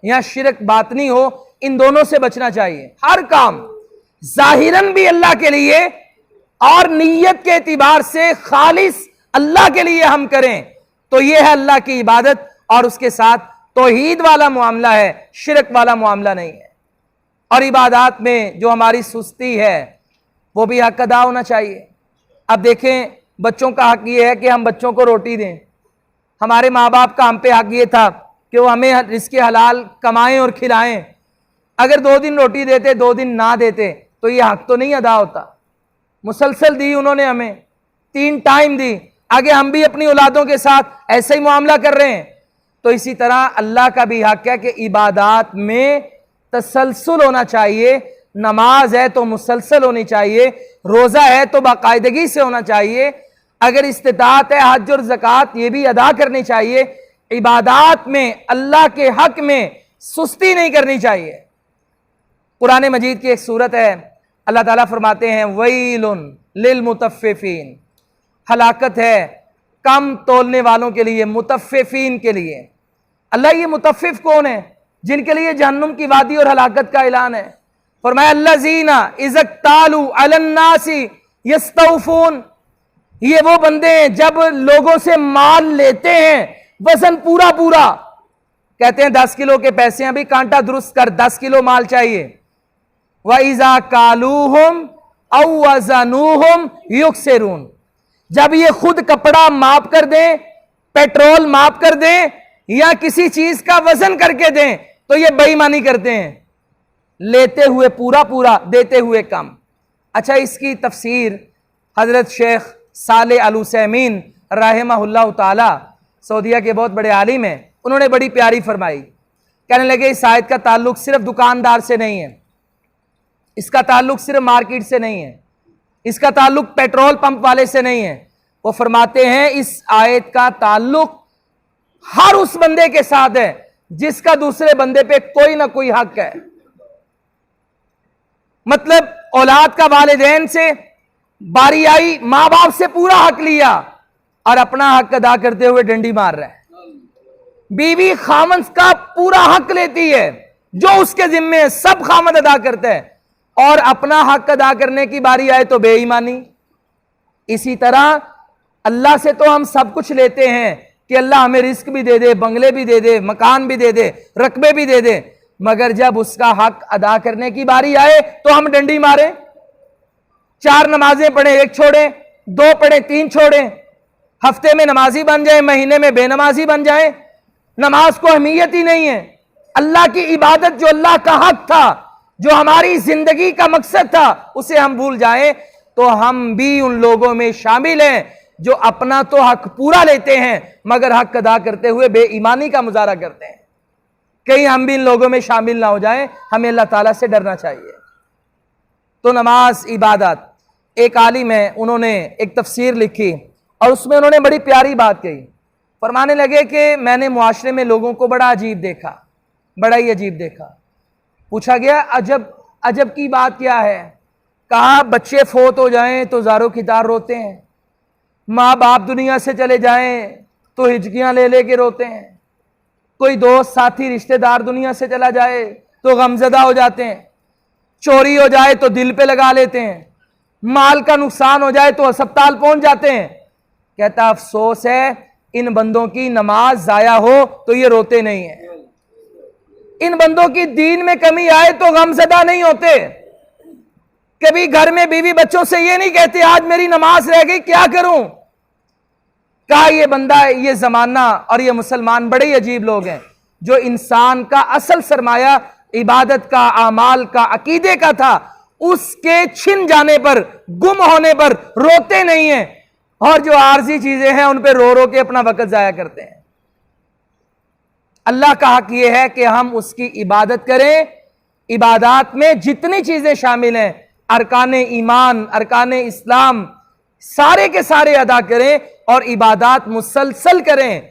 یا شرک باطنی ہو، ان دونوں سے بچنا چاہیے۔ ہر کام ظاہراً بھی اللہ کے لیے اور نیت کے اعتبار سے خالص اللہ کے لیے ہم کریں تو یہ ہے اللہ کی عبادت، اور اس کے ساتھ توحید والا معاملہ ہے، شرک والا معاملہ نہیں ہے۔ اور عبادات میں جو ہماری سستی ہے وہ بھی حق ادا ہونا چاہیے۔ اب دیکھیں بچوں کا حق یہ ہے کہ ہم بچوں کو روٹی دیں، ہمارے ماں باپ کا ہم پہ حق یہ تھا کہ وہ ہمیں رزق حلال کمائیں اور کھلائیں۔ اگر 2 دن روٹی دیتے 2 دن نہ دیتے تو یہ حق تو نہیں ادا ہوتا۔ مسلسل دی انہوں نے ہمیں، 3 ٹائم دی، آگے ہم بھی اپنی اولادوں کے ساتھ ایسا ہی معاملہ کر رہے ہیں۔ تو اسی طرح اللہ کا بھی حق ہے کہ عبادات میں تسلسل ہونا چاہیے، نماز ہے تو مسلسل ہونی چاہیے، روزہ ہے تو باقاعدگی سے ہونا چاہیے، اگر استطاعت ہے حج اور زکوٰۃ یہ بھی ادا کرنی چاہیے۔ عبادات میں اللہ کے حق میں سستی نہیں کرنی چاہیے۔ قرآن مجید کی ایک سورت ہے، اللہ تعالیٰ فرماتے ہیں ویل للمطففین، ہلاکت ہے کم تولنے والوں کے لیے، مطففین کے لیے۔ اللہ یہ مطفف کون ہے؟ جن کے لیے جہنم کی وادی اور ہلاکت کا اعلان ہے۔ فرمایا الذین اذا اکتالوا علی الناس یستوفون، یہ وہ بندے ہیں جب لوگوں سے مال لیتے ہیں وزن پورا پورا، کہتے ہیں 10 کلو کے پیسے ابھی کانٹا درست کر، 10 کلو مال چاہیے۔ وَإِذَا كَالُوهُمْ أَوْ وَزَنُوهُمْ يُخْسِرُونَ، جب یہ خود کپڑا ماپ کر دیں، پیٹرول ماپ کر دیں یا کسی چیز کا وزن کر کے دیں تو یہ بے ایمانی کرتے ہیں، لیتے ہوئے پورا پورا، دیتے ہوئے کم۔ اچھا اس کی تفسیر حضرت شیخ صالح العثیمین رحمہ اللہ تعالی، سعودیہ کے بہت بڑے عالم ہیں، انہوں نے بڑی پیاری فرمائی۔ کہنے لگے اس آیت کا تعلق صرف دکاندار سے نہیں ہے، اس کا تعلق صرف مارکیٹ سے نہیں ہے، اس کا تعلق پیٹرول پمپ والے سے نہیں ہے۔ وہ فرماتے ہیں اس آیت کا تعلق ہر اس بندے کے ساتھ ہے جس کا دوسرے بندے پہ کوئی نہ کوئی حق ہے۔ مطلب اولاد کا والدین سے، باری آئی ماں باپ سے پورا حق لیا اور اپنا حق ادا کرتے ہوئے ڈنڈی مار رہا ہے۔ بیوی خامند کا پورا حق لیتی ہے جو اس کے ذمے سب خامند ادا کرتا ہے، اور اپنا حق ادا کرنے کی باری آئے تو بے ایمانی۔ اسی طرح اللہ سے تو ہم سب کچھ لیتے ہیں کہ اللہ ہمیں رزق بھی دے دے، بنگلے بھی دے دے، مکان بھی دے دے، رقبے بھی دے دے، مگر جب اس کا حق ادا کرنے کی باری آئے تو ہم ڈنڈی ماریں، 4 نمازیں پڑھیں 1 چھوڑیں، 2 پڑھیں 3 چھوڑیں، ہفتے میں نمازی بن جائیں مہینے میں بے نمازی بن جائیں، نماز کو اہمیت ہی نہیں ہے۔ اللہ کی عبادت جو اللہ کا حق تھا، جو ہماری زندگی کا مقصد تھا، اسے ہم بھول جائیں تو ہم بھی ان لوگوں میں شامل ہیں جو اپنا تو حق پورا لیتے ہیں مگر حق ادا کرتے ہوئے بے ایمانی کا مظاہرہ کرتے ہیں۔ کہیں ہم بھی ان لوگوں میں شامل نہ ہو جائیں، ہمیں اللہ تعالیٰ سے ڈرنا چاہیے۔ تو نماز عبادت، ایک عالم ہے، انہوں نے ایک تفسیر لکھی اور اس میں انہوں نے بڑی پیاری بات کہی. فرمانے لگے کہ میں نے معاشرے میں لوگوں کو بڑا عجیب دیکھا، بڑا ہی عجیب دیکھا. پوچھا گیا عجب کی بات کیا ہے؟ کہا بچے فوت ہو جائیں تو زارو کتار روتے ہیں، ماں باپ دنیا سے چلے جائیں تو ہچکیاں لے لے کے روتے ہیں، کوئی دوست ساتھی رشتہ دار دنیا سے چلا جائے تو غمزدہ ہو جاتے ہیں، چوری ہو جائے تو دل پہ لگا لیتے ہیں، مال کا نقصان ہو جائے تو ہسپتال پہنچ جاتے ہیں. کہتا افسوس ہے ان بندوں کی نماز ضائع ہو تو یہ روتے نہیں ہیں، ان بندوں کی دین میں کمی آئے تو غمزدہ نہیں ہوتے، کبھی گھر میں بیوی بچوں سے یہ نہیں کہتے آج میری نماز رہ گئی کیا کروں. کہا یہ بندہ، یہ زمانہ اور یہ مسلمان بڑے ہی عجیب لوگ ہیں. جو انسان کا اصل سرمایہ عبادت کا، اعمال کا، عقیدے کا تھا، اس کے چھن جانے پر، گم ہونے پر روتے نہیں ہیں، اور جو عارضی چیزیں ہیں ان پہ رو رو کے اپنا وقت ضائع کرتے ہیں. اللہ کا حق یہ ہے کہ ہم اس کی عبادت کریں. عبادات میں جتنی چیزیں شامل ہیں، ارکان ایمان، ارکان اسلام، سارے کے سارے ادا کریں اور عبادات مسلسل کریں.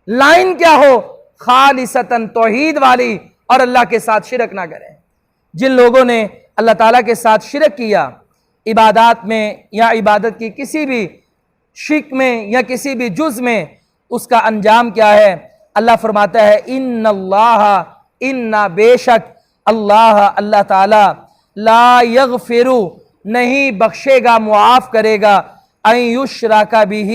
لائن کیا ہو؟ خالصتاً توحید والی، اور اللہ کے ساتھ شرک نہ کریں. جن لوگوں نے اللہ تعالیٰ کے ساتھ شرک کیا عبادات میں یا عبادت کی کسی بھی شق میں یا کسی بھی جز میں، اس کا انجام کیا ہے؟ اللہ فرماتا ہے ان اللہ، ان بے شک اللہ تعالی لا یغفر، نہیں بخشے گا، معاف کرے گا، ان یشرک بہ،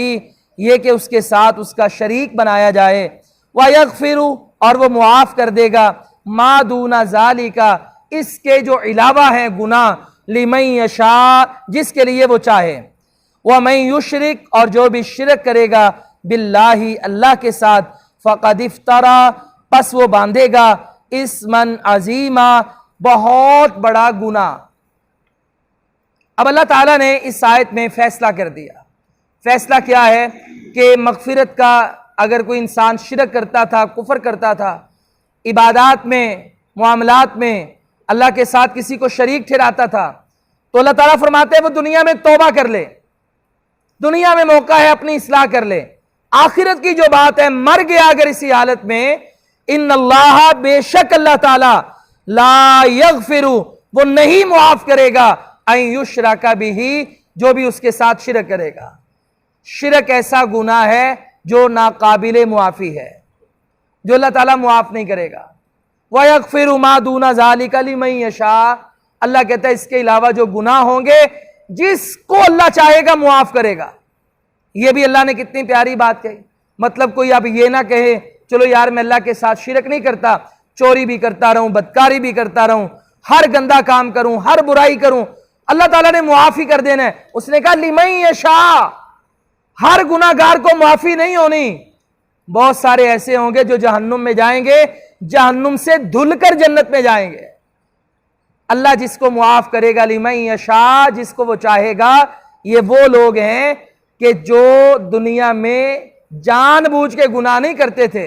یہ کہ اس کے ساتھ اس کا شریک بنایا جائے، ویغفر، اور وہ معاف کر دے گا، ما دون ذالک، اس کے جو علاوہ ہیں گناہ، لمن یشاء، جس کے لیے وہ چاہے، ومن یشرک، اور جو بھی شرک کرے گا، باللہ، اللہ کے ساتھ، فقد افترا، پس وہ باندھے گا، اسمن عظیما، بہت بڑا گناہ. اب اللہ تعالیٰ نے اس آیت میں فیصلہ کر دیا. فیصلہ کیا ہے؟ کہ مغفرت کا، اگر کوئی انسان شرک کرتا تھا، کفر کرتا تھا، عبادات میں، معاملات میں اللہ کے ساتھ کسی کو شریک ٹھہراتا تھا، تو اللہ تعالیٰ فرماتے ہیں وہ دنیا میں توبہ کر لے، دنیا میں موقع ہے اپنی اصلاح کر لے. آخرت کی جو بات ہے، مر گیا اگر اسی حالت میں، ان اللہ، بے شک اللہ تعالیٰ، لا یغفر، وہ نہیں معاف کرے گا، ان یشرک بہ، جو بھی اس کے ساتھ شرک کرے گا. شرک ایسا گناہ ہے جو ناقابل معافی ہے، جو اللہ تعالیٰ معاف نہیں کرے گا. وَيَغْفِرُ مَا دُونَ ذَلِكَ لِمَن يَشَاءُ، اللہ کہتا ہے اس کے علاوہ جو گناہ ہوں گے، جس کو اللہ چاہے گا معاف کرے گا. یہ بھی اللہ نے کتنی پیاری بات کہی. مطلب کوئی اب یہ نہ کہے چلو یار میں اللہ کے ساتھ شرک نہیں کرتا، چوری بھی کرتا رہوں، بدکاری بھی کرتا رہوں، ہر گندا کام کروں، ہر برائی کروں، اللہ تعالیٰ نے معاف ہی کر دینا ہے. اس نے کہا لمن یشاء، ہر گناہ گار کو معافی نہیں ہونی. بہت سارے ایسے ہوں گے جو جہنم میں جائیں گے، جہنم سے دھل کر جنت میں جائیں گے. اللہ جس کو معاف کرے گا، لمن یشاء، جس کو وہ چاہے گا. یہ وہ لوگ ہیں کہ جو دنیا میں جان بوجھ کے گناہ نہیں کرتے تھے،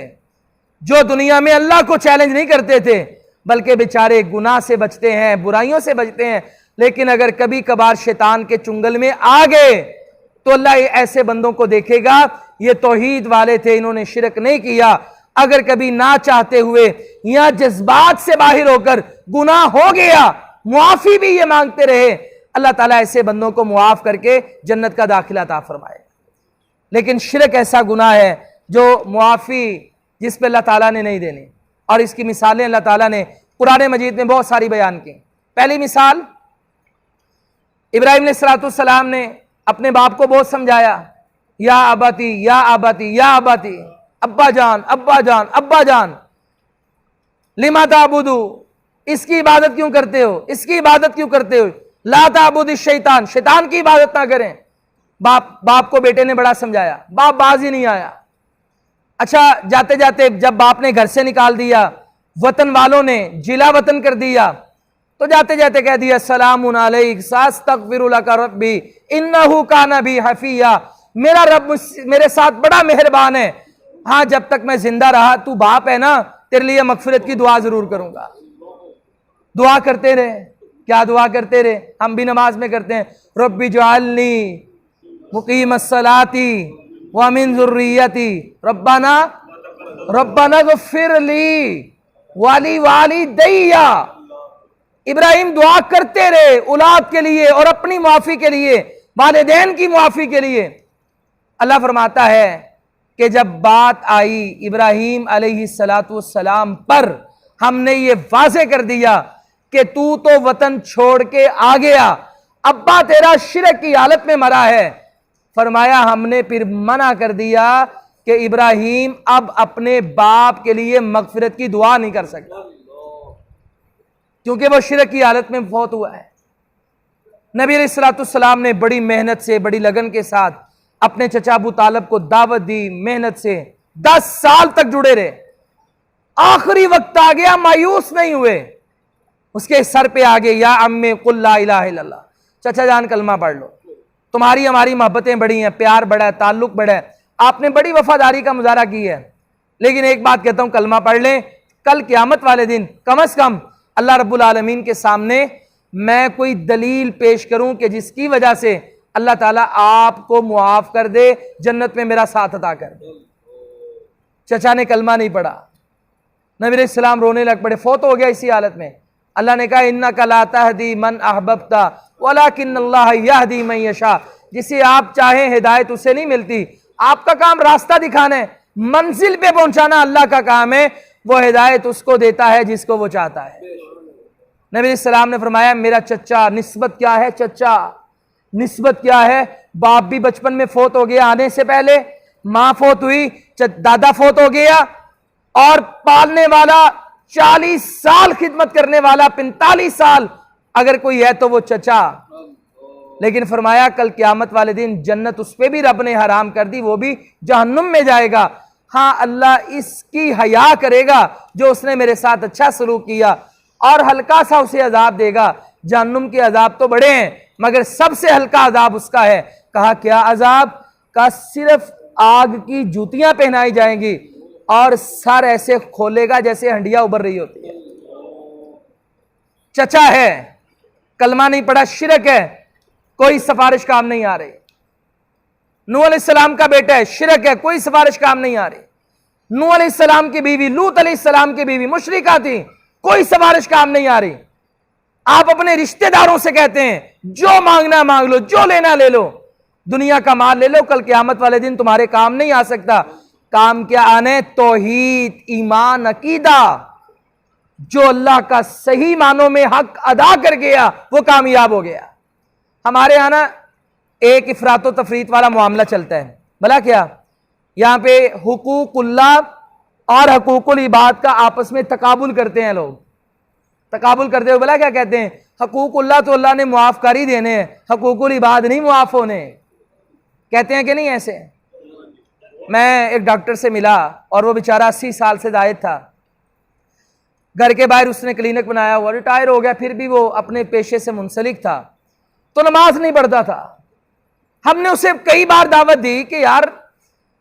جو دنیا میں اللہ کو چیلنج نہیں کرتے تھے، بلکہ بیچارے گناہ سے بچتے ہیں، برائیوں سے بچتے ہیں، لیکن اگر کبھی کبھار شیطان کے چنگل میں آ گئے تو اللہ ایسے بندوں کو دیکھے گا، یہ توحید والے تھے، انہوں نے شرک نہیں کیا. اگر کبھی نہ چاہتے ہوئے یا جذبات سے باہر ہو کر گناہ ہو گیا، معافی بھی یہ مانگتے رہے، اللہ تعالیٰ ایسے بندوں کو معاف کر کے جنت کا داخلہ عطا فرمائے. لیکن شرک ایسا گناہ ہے جو معافی جس پہ اللہ تعالیٰ نے نہیں دینی، اور اس کی مثالیں اللہ تعالیٰ نے قرآن مجید میں بہت ساری بیان کی. پہلی مثال، ابراہیم علیہ السلام نے اپنے باپ کو بہت سمجھایا، یا اباتی یا اباتی یا اباتی، ابا جان ابا جان ابا جان، لما تعبدو، اس کی عبادت کیوں کرتے ہو، اس کی عبادت کیوں کرتے ہو، لا تعبد الشیطان، شیطان کی عبادت نہ کریں. باپ کو بیٹے نے بڑا سمجھایا، باپ باز ہی نہیں آیا. اچھا جاتے جاتے جب باپ نے گھر سے نکال دیا، وطن والوں نے جلا وطن کر دیا، تو جاتے جاتے کہہ دیا سلام علیک ساستغفر لک ربی انہ کان بی حفیہ، میرا رب میرے ساتھ بڑا مہربان ہے، ہاں جب تک میں زندہ رہا تو باپ ہے نا، تیرے لیے مغفرت کی دعا ضرور کروں گا. دعا کرتے رہے. کیا دعا کرتے رہے؟ ہم بھی نماز میں کرتے ہیں، رب اجعلنی مقیم الصلاۃ ومن ذریتی ربنا اغفر لی ولی والدی۔ ابراہیم دعا کرتے رہے اولاد کے لیے اور اپنی معافی کے لیے، والدین کی معافی کے لیے۔ اللہ فرماتا ہے کہ جب بات آئی ابراہیم علیہ السلام پر، ہم نے یہ واضح کر دیا کہ تو وطن چھوڑ کے آ گیا، ابا تیرا شرک کی حالت میں مرا ہے۔ فرمایا ہم نے پھر منع کر دیا کہ ابراہیم اب اپنے باپ کے لیے مغفرت کی دعا نہیں کر سکتا، کیونکہ وہ شرک کی حالت میں فوت ہوا ہے۔ نبی علیہ السلام نے بڑی محنت سے، بڑی لگن کے ساتھ اپنے چچا ابو طالب کو دعوت دی، محنت سے 10 سال تک جڑے رہے۔ آخری وقت آ گیا، مایوس نہیں ہوئے، اس کے سر پہ آگے یا امی قل لا الہ الا اللہ، چچا جان کلمہ پڑھ لو، تمہاری ہماری محبتیں بڑی ہیں، پیار بڑا ہے، تعلق بڑا ہے، آپ نے بڑی وفاداری کا مظاہرہ کی ہے، لیکن ایک بات کہتا ہوں، کلمہ پڑھ لیں، کل قیامت والے دن کم از کم اللہ رب العالمین کے سامنے میں کوئی دلیل پیش کروں کہ جس کی وجہ سے اللہ تعالیٰ آپ کو معاف کر دے، جنت میں میرا ساتھ عطا کر دے۔ چچا نے کلمہ نہیں پڑھا، نبی علیہ السلام رونے لگ پڑے، فوت ہو گیا اسی حالت میں۔ اللہ نے کہا انک لا تہدی من احببت ولکن اللہ یہدی من یشاء، جسے آپ چاہیں ہدایت اسے نہیں ملتی، آپ کا کام راستہ دکھانا ہے، منزل پہ پہنچانا اللہ کا کام ہے، وہ ہدایت اس کو دیتا ہے جس کو وہ چاہتا ہے۔ نبی علیہ السلام نے فرمایا میرا چچا، نسبت کیا ہے؟ چچا نسبت کیا ہے؟ باپ بھی بچپن میں فوت ہو گیا آنے سے پہلے، ماں فوت ہوئی، دادا فوت ہو گیا، اور پالنے والا 40 سال خدمت کرنے والا 45 سال اگر کوئی ہے تو وہ چچا۔ لیکن فرمایا کل قیامت والے دن جنت اس پہ بھی رب نے حرام کر دی، وہ بھی جہنم میں جائے گا۔ ہاں اللہ اس کی حیا کرے گا جو اس نے میرے ساتھ اچھا سلوک کیا، اور ہلکا سا اسے عذاب دے گا۔ جہنم کے عذاب تو بڑے ہیں مگر سب سے ہلکا عذاب اس کا ہے۔ کہا کیا عذاب؟ کہا صرف آگ کی جوتیاں پہنائی جائیں گی اور سر ایسے کھولے گا جیسے ہنڈیا ابھر رہی ہوتی ہے۔ چچا ہے، کلمہ نہیں پڑھا، شرک ہے، کوئی سفارش کام نہیں آ رہی۔ نوح علیہ السلام کا بیٹا ہے، شرک ہے، کوئی سفارش کام نہیں آ رہی۔ نوح علیہ السلام کی بیوی، لوط علیہ السلام کی بیوی مشرکہ تھی، کوئی سفارش کام نہیں آ رہی۔ آپ اپنے رشتہ داروں سے کہتے ہیں جو مانگنا مانگ لو، جو لینا لے لو، دنیا کا مال لے لو، کل قیامت والے دن تمہارے کام نہیں آ سکتا۔ کام کیا آنے؟ توحید، ایمان، عقیدہ۔ جو اللہ کا صحیح معنوں میں حق ادا کر گیا وہ کامیاب ہو گیا۔ ہمارے یہاں نا ایک افراط و تفریط والا معاملہ چلتا ہے، بھلا کیا؟ یہاں پہ حقوق اللہ اور حقوق العباد کا آپس میں تقابل کرتے ہیں لوگ۔ تقابل کرتے ہوئے بھلا کیا کہتے ہیں؟ حقوق اللہ تو اللہ نے معاف کر ہی دینے ہیں، حقوق العباد نہیں معاف ہونے، کہتے ہیں کہ نہیں ایسے؟ میں ایک ڈاکٹر سے ملا اور وہ بیچارہ 80 سال سے زائد تھا، گھر کے باہر اس نے کلینک بنایا ہوا، ریٹائر ہو گیا، پھر بھی وہ اپنے پیشے سے منسلک تھا، تو نماز نہیں پڑھتا تھا۔ ہم نے اسے کئی بار دعوت دی کہ یار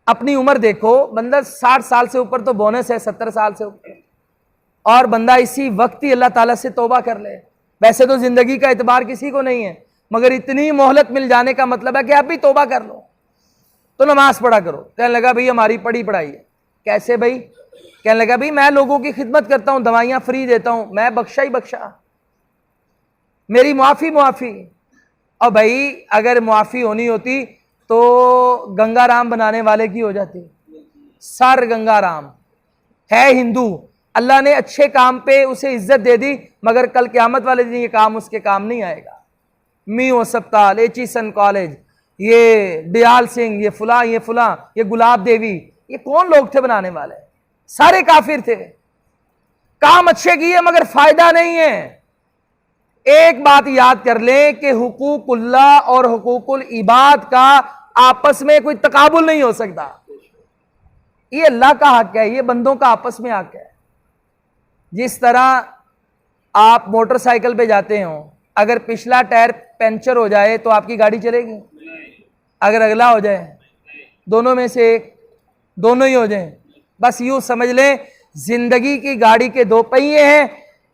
اپنی عمر دیکھو، بندہ 60 سال سے اوپر تو بونس ہے، 70 سال سے اوپر، اور بندہ اسی وقت ہی اللہ تعالیٰ سے توبہ کر لے۔ ویسے تو زندگی کا اعتبار کسی کو نہیں ہے، مگر اتنی مہلت مل جانے کا مطلب ہے کہ اب بھی توبہ کر لو، تو نماز پڑھا کرو۔ کہنے لگا بھئی ہماری پڑھی پڑھائی ہے۔ کیسے بھئی؟ کہنے لگا بھئی میں لوگوں کی خدمت کرتا ہوں، دوائیاں فری دیتا ہوں، میں بخشا ہی بخشا، میری معافی۔ اور بھائی اگر معافی ہونی ہوتی تو گنگا رام بنانے والے کی ہو جاتی، سر گنگا رام ہے ہندو، اللہ نے اچھے کام پہ اسے عزت دے دی، مگر کل قیامت والے دن یہ کام اس کے کام نہیں آئے گا۔ میو ہسپتال، ایچیسن کالج، یہ ڈیال سنگھ، یہ فلاں یہ گلاب دیوی، یہ کون لوگ تھے بنانے والے؟ سارے کافر تھے، کام اچھے کیے مگر فائدہ نہیں ہے۔ ایک بات یاد کر لیں کہ حقوق اللہ اور حقوق العباد کا آپس میں کوئی تقابل نہیں ہو سکتا۔ یہ اللہ کا حق ہے، یہ بندوں کا آپس میں حق ہے۔ جس طرح آپ موٹر سائیکل پہ جاتے ہوں، اگر پچھلا ٹائر پنچر ہو جائے تو آپ کی گاڑی چلے گی؟ اگر اگلا ہو جائے، دونوں میں سے ایک، دونوں ہی ہو جائیں، بس یوں سمجھ لیں زندگی کی گاڑی کے 2 پہیے ہیں،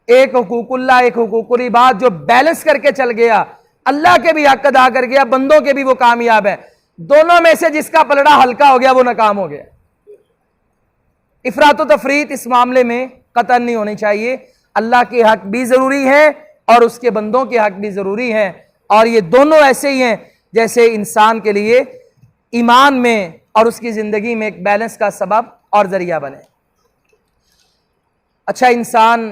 ایک حقوقullah ایک حقوق العباد جو بیلنس کر کے چل گیا، اللہ کے بھی حق ادا کر گیا، بندوں کے بھی، وہ کامیاب ہے۔ دونوں میں سے جس کا پلڑا ہلکا ہو گیا وہ ناکام ہو گیا۔ افراط و تفریط اس معاملے میں قطعاً نہیں ہونی چاہیے۔ اللہ کے حق بھی ضروری ہے اور اس کے بندوں کے حق بھی ضروری ہیں، اور یہ دونوں ایسے ہی ہیں جیسے انسان کے لیے ایمان میں اور اس کی زندگی میں ایک بیلنس کا سبب اور ذریعہ بنے۔ اچھا، انسان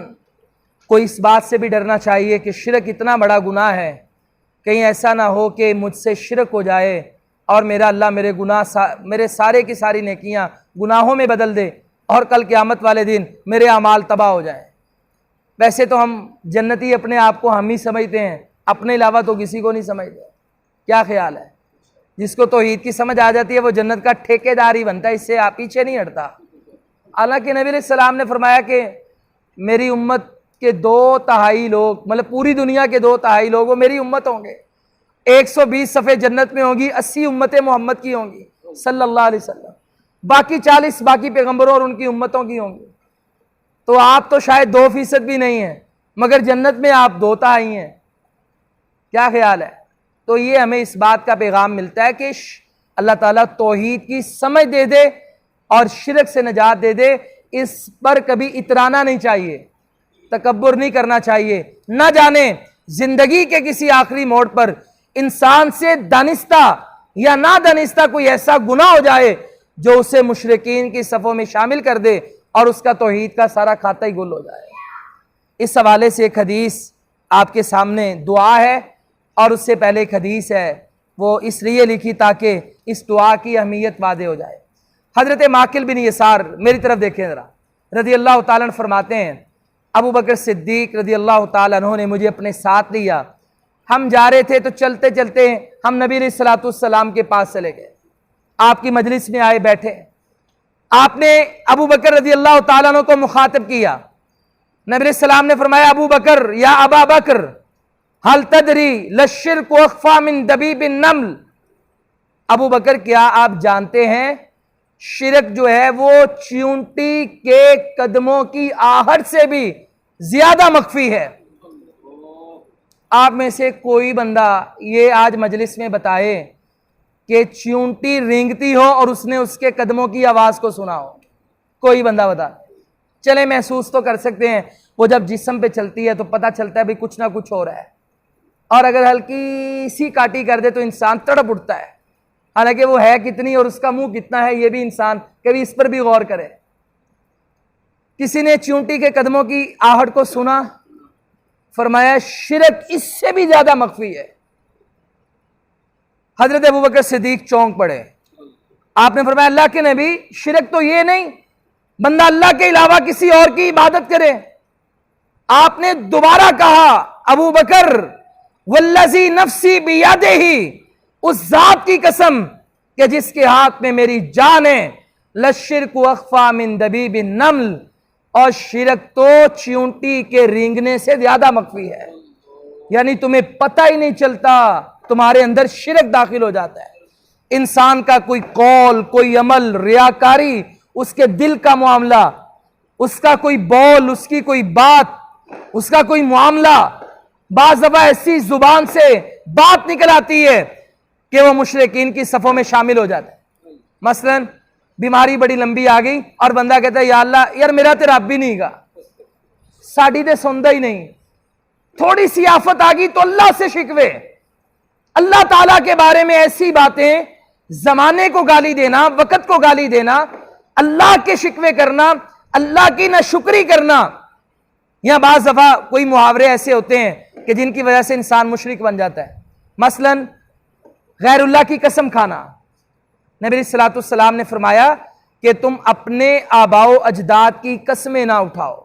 کو اس بات سے بھی ڈرنا چاہیے کہ شرک اتنا بڑا گناہ ہے، کہیں ایسا نہ ہو کہ مجھ سے شرک ہو جائے اور میرا اللہ میرے گناہ میرے سارے کی ساری نیکیاں گناہوں میں بدل دے اور کل قیامت والے دن میرے اعمال تباہ ہو جائیں۔ ویسے تو ہم جنتی اپنے آپ کو ہم ہی سمجھتے ہیں، اپنے علاوہ تو کسی کو نہیں سمجھتے۔ کیا خیال ہے؟ جس کو توحید کی سمجھ آ جاتی ہے وہ جنت کا ٹھیکیدار ہی بنتا ہے، اس سے آپ پیچھے نہیں ہٹتا۔ حالانکہ نبی علیہ السلام نے فرمایا کہ میری امت کے 2/3 لوگ، مطلب پوری دنیا کے 2/3 لوگ وہ میری امت ہوں گے۔ 120 صفحے جنت میں ہوں گی، 80 امت محمد کی ہوں گی صلی اللہ علیہ وسلم، باقی 40 باقی پیغمبروں اور ان کی امتوں کی ہوں گی۔ تو آپ تو شاید 2% بھی نہیں ہیں، مگر جنت میں آپ 2/3 ہیں۔ کیا خیال ہے؟ تو یہ ہمیں اس بات کا پیغام ملتا ہے کہ اللہ تعالیٰ توحید کی سمجھ دے دے اور شرک سے نجات دے دے، اس پر کبھی اترانا نہیں چاہیے، تکبر نہیں کرنا چاہیے۔ نہ جانے زندگی کے کسی آخری موڑ پر انسان سے دانستہ یا نہ دانستہ کوئی ایسا گناہ ہو جائے جو اسے مشرکین کی صفوں میں شامل کر دے اور اس کا توحید کا سارا کھاتا ہی گل ہو جائے۔ اس حوالے سے ایک حدیث آپ کے سامنے دعا ہے، اور اس سے پہلے ایک حدیث ہے، وہ اس لیے لکھی تاکہ اس دعا کی اہمیت واضح ہو جائے۔ حضرت ماکل بن یسار، میری طرف دیکھیں ذرا، رضی اللہ تعالیٰ عنہ فرماتے ہیں ابو بکر صدیق رضی اللہ تعالیٰ عنہ نے مجھے اپنے ساتھ لیا، ہم جا رہے تھے تو چلتے چلتے ہم نبی علیہ الصلوۃ والسلام کے پاس چلے گئے، آپ کی مجلس میں آئے بیٹھے، آپ نے ابو بکر رضی اللہ تعالیٰ عنہ کو مخاطب کیا۔ نبی علیہ السلام نے فرمایا ابو بکر یا ابا بکر حل تدری للشرک اخفی من دبیب النمل، ابو بکر کیا آپ جانتے ہیں شرک جو ہے وہ چیونٹی کے قدموں کی آہٹ سے بھی زیادہ مخفی ہے۔ آپ میں سے کوئی بندہ یہ آج مجلس میں بتائے کہ چیونٹی رینگتی ہو اور اس نے اس کے قدموں کی آواز کو سنا ہو؟ کوئی بندہ بتا؟ چلے محسوس تو کر سکتے ہیں، وہ جب جسم پہ چلتی ہے تو پتہ چلتا ہے بھی کچھ نہ کچھ ہو رہا ہے، اور اگر ہلکی سی کاٹی کر دے تو انسان تڑپ اٹھتا ہے، حالانکہ وہ ہے کتنی اور اس کا منہ کتنا ہے یہ بھی انسان کبھی اس پر بھی غور کرے۔ کسی نے چیونٹی کے قدموں کی آہٹ کو سنا؟ فرمایا شرک اس سے بھی زیادہ مخفی ہے۔ حضرت ابوبکر صدیق چونک پڑے، آپ نے فرمایا اللہ کے نبی شرک تو یہ نہیں بندہ اللہ کے علاوہ کسی اور کی عبادت کرے۔ آپ نے دوبارہ کہا ابو بکر والذی نفسی بیدہ، اس ذات کی قسم کہ جس کے ہاتھ میں میری جان ہے، لشرک اخفی من دبیب النمل، اور شرک تو چیونٹی کے رینگنے سے زیادہ مخفی ہے، یعنی تمہیں پتہ ہی نہیں چلتا تمہارے اندر شرک داخل ہو جاتا ہے۔ انسان کا کوئی قول، کوئی عمل، ریاکاری، اس کے دل کا معاملہ، اس کا کوئی بول، اس کی کوئی بات، اس کا کوئی معاملہ، بعض دفعہ ایسی زبان سے بات نکل آتی ہے کہ وہ مشرکین کی صفوں میں شامل ہو جاتا ہے۔ مثلا بیماری بڑی لمبی آ گئی اور بندہ کہتا ہے یا اللہ یار میرا تے رب بھی نہیں گا، ساڑی تے سندا ہی نہیں، تھوڑی سی آفت آ گئی تو اللہ سے شکوے، اللہ تعالیٰ کے بارے میں ایسی باتیں، زمانے کو گالی دینا، وقت کو گالی دینا، اللہ کے شکوے کرنا، اللہ کی ناشکری کرنا، یا بعض دفعہ کوئی محاورے ایسے ہوتے ہیں کہ جن کی وجہ سے انسان مشرک بن جاتا ہے۔ مثلا غیر اللہ کی قسم کھانا، نبی علیہ الصلوۃ والسلام نے فرمایا کہ تم اپنے آباء و اجداد کی قسمیں نہ اٹھاؤ۔